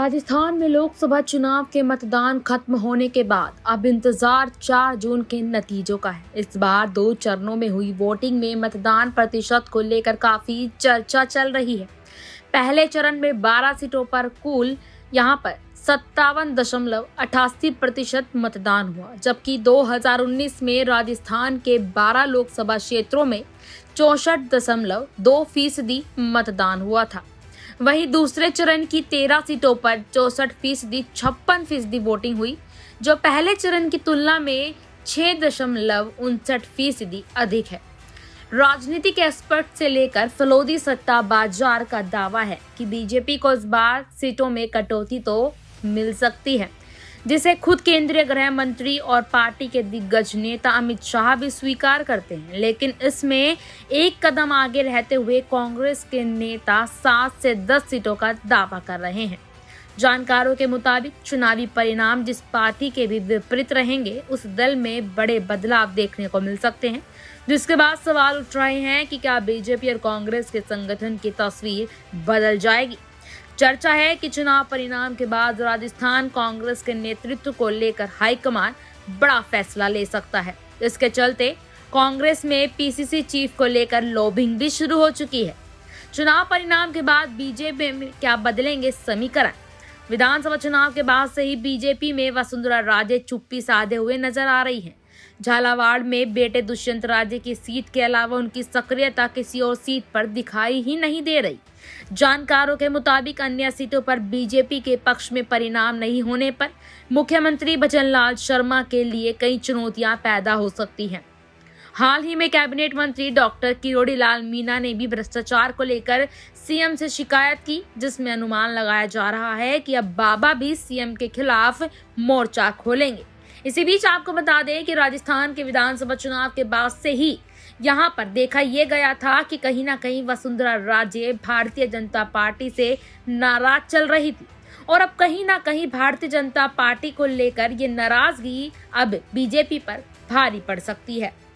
राजस्थान में लोकसभा चुनाव के मतदान खत्म होने के बाद अब इंतजार 4 जून के नतीजों का है। इस बार 2 चरणों में हुई वोटिंग में मतदान प्रतिशत को लेकर काफी चर्चा चल रही है। पहले चरण में 12 सीटों पर कुल यहां पर 57.88% मतदान हुआ, जबकि 2019 में राजस्थान के 12 लोकसभा क्षेत्रों में 64.2% मतदान हुआ था। वहीं दूसरे चरण की 13 सीटों पर 64% 56% वोटिंग हुई, जो पहले चरण की तुलना में 6.59% अधिक है। राजनीतिक एक्सपर्ट से लेकर फलोदी सट्टा बाजार का दावा है कि बीजेपी को इस बार सीटों में कटौती तो मिल सकती है, जिसे खुद केंद्रीय गृह मंत्री और पार्टी के दिग्गज नेता अमित शाह भी स्वीकार करते हैं। लेकिन इसमें एक कदम आगे रहते हुए कांग्रेस के नेता 7 से 10 सीटों का दावा कर रहे हैं। जानकारों के मुताबिक चुनावी परिणाम जिस पार्टी के भी विपरीत रहेंगे, उस दल में बड़े बदलाव देखने को मिल सकते हैं, जिसके बाद सवाल उठ रहे हैं कि क्या बीजेपी और कांग्रेस के संगठन की तस्वीर बदल जाएगी। चर्चा है कि चुनाव परिणाम के बाद राजस्थान कांग्रेस के नेतृत्व को लेकर हाईकमान बड़ा फैसला ले सकता है। इसके चलते कांग्रेस में पीसीसी चीफ को लेकर लॉबिंग भी शुरू हो चुकी है। चुनाव परिणाम के बाद बीजेपी में क्या बदलेंगे समीकरण। विधानसभा चुनाव के बाद से ही बीजेपी में वसुंधरा राजे चुप्पी साधे हुए नजर आ रही है। झालावाड़ में बेटे दुष्यंत राजे की सीट के अलावा उनकी सक्रियता किसी और सीट पर दिखाई ही नहीं दे रही। जानकारों के मुताबिक अन्य सीटों पर बीजेपी के पक्ष में परिणाम नहीं होने पर मुख्यमंत्री भजनलाल शर्मा के लिए कई चुनौतियां पैदा हो सकती हैं। हाल ही में कैबिनेट मंत्री डॉक्टर किरोड़ीलाल मीणा ने भी भ्रष्टाचार को लेकर सीएम से शिकायत की, जिसमें अनुमान लगाया जा रहा है कि अब बाबा भी सीएम के खिलाफ मोर्चा खोलेंगे। इसी बीच आपको बता दें कि राजस्थान के विधानसभा चुनाव के बाद से ही यहां पर देखा यह गया था कि कहीं ना कहीं वसुंधरा राजे भारतीय जनता पार्टी से नाराज चल रही थी, और अब कहीं ना कहीं भारतीय जनता पार्टी को लेकर ये नाराजगी अब बीजेपी पर भारी पड़ सकती है।